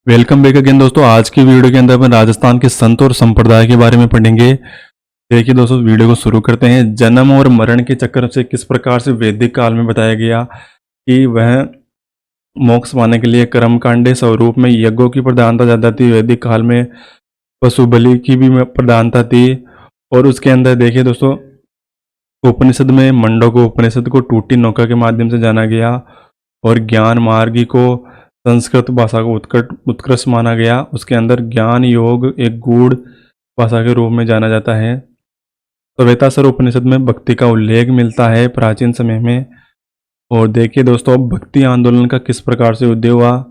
Welcome back again दोस्तों। आज की वीडियो के अंदर अपन राजस्थान के संत और संप्रदाय के बारे में पढ़ेंगे। देखिए दोस्तों, वीडियो को शुरू करते हैं। जन्म और मरण के चक्कर से किस प्रकार से वैदिक काल में बताया गया कि वह मोक्ष पाने के लिए कर्मकांडे स्वरूप में यज्ञों की प्रधानता ज़्यादा थी। वैदिक काल में पशु बलि की भी प्रधानता थी। और उसके अंदर देखिए दोस्तों, उपनिषद में मंडोको उपनिषद को टूटी नौका के माध्यम से जाना गया और ज्ञान मार्गी को संस्कृत भाषा को उत्कृष्ट माना गया। उसके अंदर ज्ञान योग एक गूढ़ भाषा के रूप में जाना जाता है। श्वेताश्वर उपनिषद में भक्ति का उल्लेख मिलता है प्राचीन समय में। और देखिए दोस्तों, अब भक्ति आंदोलन का किस प्रकार से उदय हुआ।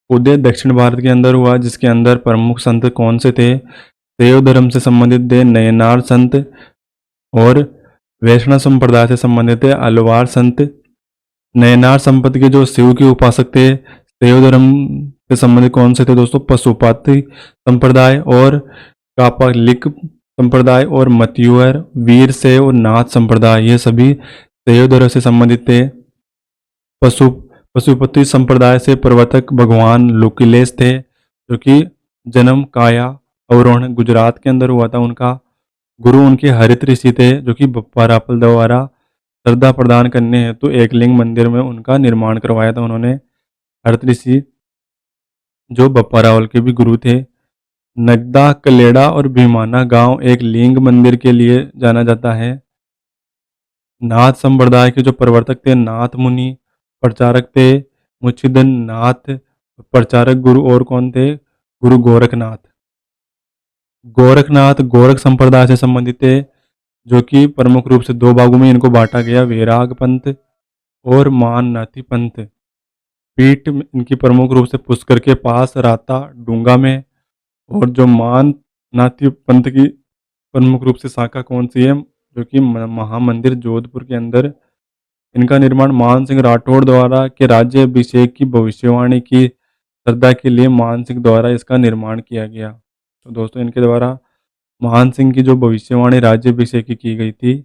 उदय दक्षिण भारत के अंदर हुआ, जिसके अंदर प्रमुख संत कौन से थे। शैव धर्म से संबंधित थे नयनार संत और वैष्णव संप्रदाय से संबंधित थे अलवार संत। नयनार संपत्ति के जो शिव के उपासक थे, शैव धर्म से संबंधित कौन से थे दोस्तों, पशुपाति संप्रदाय और कापालिक संप्रदाय और मत्यूर वीर शैव और नाथ संप्रदाय, ये सभी शैव धर्म से संबंधित थे। पशुपति संप्रदाय से प्रवर्तक भगवान लुकिलेश थे, जो कि जन्म काया अवरोहण गुजरात के अंदर हुआ था। उनका गुरु उनके हरित ऋषि थे, जो कि बप्पा रापल द्वारा श्रद्धा प्रदान करने हेतु एकलिंग मंदिर में उनका निर्माण करवाया था उन्होंने। हरित ऋषि जो बप्पा रावल के भी गुरु थे। नगदा कलेड़ा और भीमाना गांव एक लिंग मंदिर के लिए जाना जाता है। नाथ संप्रदाय के जो प्रवर्तक थे नाथ मुनि, प्रचारक थे मुचिदन नाथ, प्रचारक गुरु और कौन थे, गुरु गोरखनाथ। गोरखनाथ गोरख संप्रदाय से संबंधित थे, जो कि प्रमुख रूप से दो भागों में इनको बांटा गया, वैराग पंथ और मान नाथी पंथ। पीठ इनकी प्रमुख रूप से पुष्कर के पास राता डूंगा में। और जो मान नाथी पंथ की प्रमुख रूप से शाखा कौन सी है, जो कि महामंदिर जोधपुर के अंदर। इनका निर्माण मान सिंह राठौड़ द्वारा के राज्य अभिषेक की भविष्यवाणी की श्रद्धा के लिए मान सिंह द्वारा इसका निर्माण किया गया। तो दोस्तों, इनके द्वारा मान सिंह की जो भविष्यवाणी राज्य अभिषेक की गई थी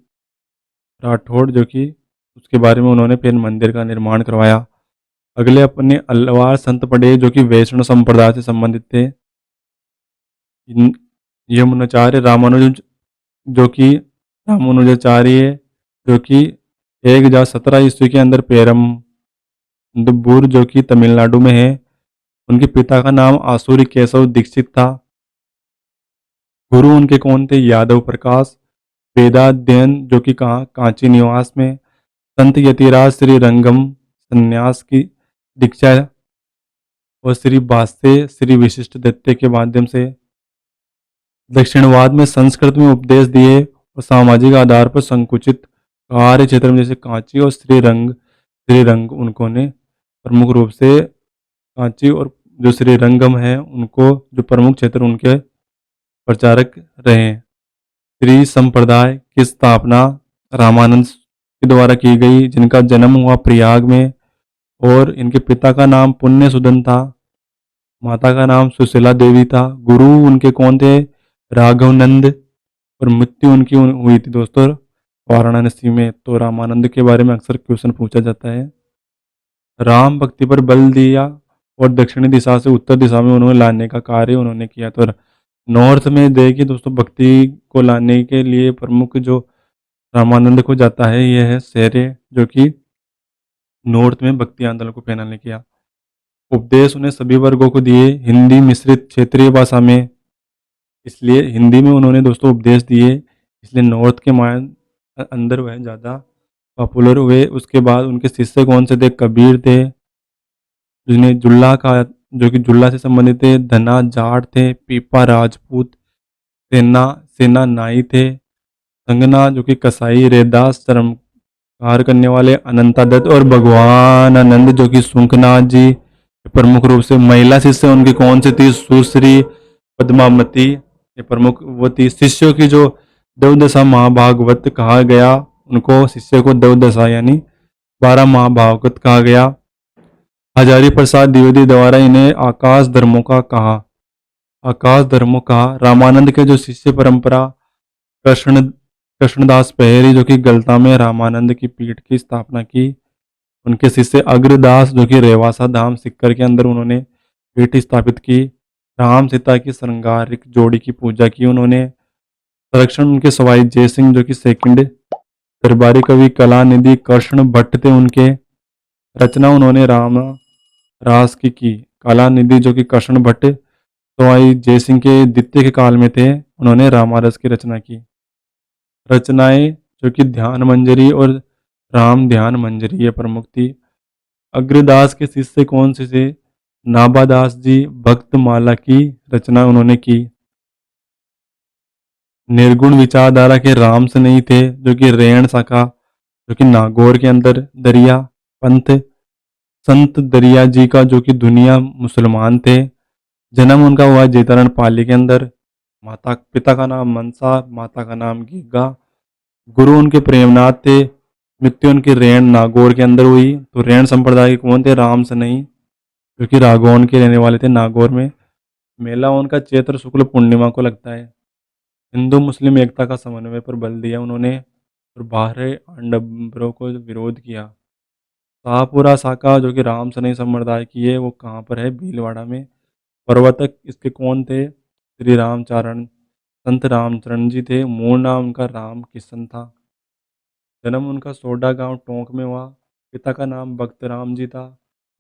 राठौड़, जो कि उसके बारे में उन्होंने फिर मंदिर का निर्माण करवाया। अगले अपने अलवार संत पढ़े, जो कि वैष्णव संप्रदाय से संबंधित थे। यमुनाचार्य रामानुज, जो कि रामानुजाचार्य, जो कि 1017 ईस्वी के अंदर पेरम्बूर, जो कि तमिलनाडु में है। उनके पिता का नाम आसुरी केशव दीक्षित था। गुरु उनके कौन थे, यादव प्रकाश। वेदाध्ययन, जो कि कहाँ, कांची निवास में। संत यतिराज श्री रंगम संन्यास की दीक्षा और श्री भाष्य श्री विशिष्ट दत्त के माध्यम से। दक्षिणवाद में संस्कृत में उपदेश दिए और सामाजिक आधार पर संकुचित कार्य क्षेत्र में जैसे कांची और श्रीरंग उनको ने प्रमुख रूप से कांची और जो श्रीरंगम है उनको जो प्रमुख क्षेत्र उनके प्रचारक रहे। श्री संप्रदाय की स्थापना रामानंद के द्वारा की गई, जिनका जन्म हुआ प्रयाग में। और इनके पिता का नाम पुण्य सुदन था, माता का नाम सुशीला देवी था। गुरु उनके कौन थे, राघवनंद। और मृत्यु उनकी हुई थी दोस्तों वाराणसी में। तो रामानंद के बारे में अक्सर क्वेश्चन पूछा जाता है। राम भक्ति पर बल दिया और दक्षिणी दिशा से उत्तर दिशा में उन्होंने लाने का कार्य उन्होंने किया। तो नॉर्थ में देखिए दोस्तों, भक्ति को लाने के लिए प्रमुख जो रामानंद को जाता है यह है शेरे, जो कि नॉर्थ में भक्ति आंदोलन को फैलाने किया। उपदेश उन्हें सभी वर्गों को दिए, हिंदी मिश्रित क्षेत्रीय भाषा में। इसलिए हिंदी में उन्होंने दोस्तों उपदेश दिए, इसलिए नॉर्थ के अंदर वह ज़्यादा पॉपुलर हुए। उसके बाद उनके शिष्य कौन से थे, कबीर थे, जिन्हें जुल्ला का, जो कि जुल्ला से संबंधित थे। धना जाट थे, पीपा राजपूत, सेना नाई थे, संगना जो कि कसाई, रेदास चरमकार करने वाले, अनंता दत्त और भगवान आनंद, जो कि सुंकनाथ जी प्रमुख रूप से। महिला शिष्य उनकी कौन सी थी, सुश्री पद्मावती, ये प्रमुख वो थी। शिष्यों की जो देवदशा महाभागवत कहा गया, उनको शिष्य को देवदशा यानी 12 महाभागवत कहा गया। हजारी प्रसाद द्विवेदी द्वारा इन्हें आकाश धर्मों कहा। रामानंद के जो शिष्य परंपरा कृष्णदास पहेरी, जो कि गलता में रामानंद की पीठ की स्थापना की। उनके शिष्य अग्रदास, जो कि रेवासा धाम सिक्कर के अंदर उन्होंने पेटी स्थापित की। राम सीता की श्रृंगारिक जोड़ी की पूजा की उन्होंने। संरक्षण उनके सवाई जय सिंह जो कि सेकंड दरबारी कवि कलानिधि कृष्ण भट्ट थे उनके। रचना उन्होंने राम रास की। कलानिधि जो कि कृष्ण भट्ट सवाई जय सिंह के द्वितीय के काल में थे, उन्होंने रामारस की रचना की। रचनाएं जो कि ध्यान मंजरी और राम ध्यान मंजरी ये प्रमुख थी। अग्रदास के शिष्य कौन से थे? नाभादास जी भक्तमाला की रचना उन्होंने की। निर्गुण विचारधारा के राम से नहीं थे, जो कि रेण शाखा जो कि नागौर के अंदर दरिया पंथ संत दरिया जी का जो कि दुनिया मुसलमान थे। जन्म उनका हुआ जेतारण पाली के अंदर। माता पिता का नाम मनसा, माता का नाम गीगा। गुरु उनके प्रेमनाथ थे। मृत्यु उनकी रेण नागौर के अंदर हुई। तो रेण संप्रदाय के कौन थे? राम से नहीं, जो कि रागौन के रहने वाले थे नागौर में। मेला उनका चैत्र शुक्ल पूर्णिमा को लगता है। हिंदू मुस्लिम एकता का समन्वय पर बल दिया उन्होंने और बाहरी आडंबरों को विरोध किया। शाहपुरा शाखा जो कि राम सनई संप्रदाय की है, वो कहाँ पर है? भीलवाड़ा में। प्रवर्तक इसके कौन थे? श्री रामचारण संत रामचरण जी थे। मूल नाम उनका राम किशन था। जन्म उनका सोडा गांव टोंक में हुआ। पिता का नाम भक्त राम जी था।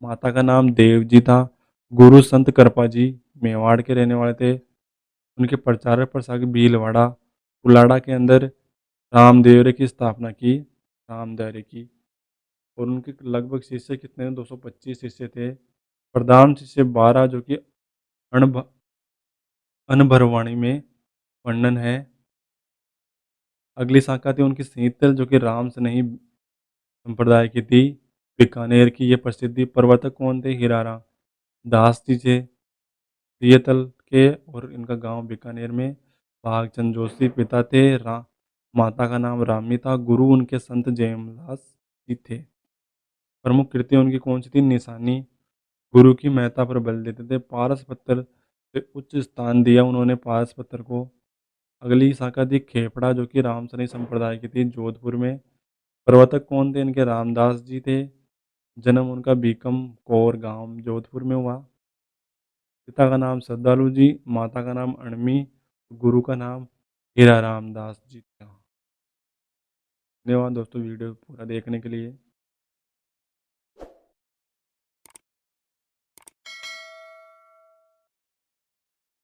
माता का नाम देव जी था। गुरु संत कृपा जी मेवाड़ के रहने वाले थे। उनके प्रचारक प्रसारक भीलवाड़ा कुलाड़ा के अंदर रामदेवरे की स्थापना की। रामदेवरे की और उनके लगभग शिष्य कितने? 225 शिष्य थे। प्रधान शिष्य 12 जो कि अणभ अनभरवाणी में वर्णन है। अगली शाखा थी उनकी शीतल जो कि राम से नहीं संप्रदाय की थी। बीकानेर की ये प्रसिद्धि प्रवर्तक कौन थे? हीराराम दास जी थे सियतल के और इनका गांव बीकानेर में। भागचंद जोशी पिता थे। माता का नाम रामी था। गुरु उनके संत जयमदास जी थे। प्रमुख कृतियाँ उनकी कौन सी थी? निशानी। गुरु की महत्ता पर बल देते थे। पारस पत्थर से उच्च स्थान दिया उन्होंने पारस पत्थर को। अगली शाखा थी खेपड़ा जो कि रामसनी संप्रदाय की थी जोधपुर में। प्रवर्तक कौन थे इनके? रामदास जी थे। जन्म उनका बीकम कौर गांव जोधपुर में हुआ। पिता का नाम श्रद्धालु जी, माता का नाम अणमी, गुरु का नाम हीरा रामदास जी था। धन्यवाद दोस्तों वीडियो पूरा देखने के लिए।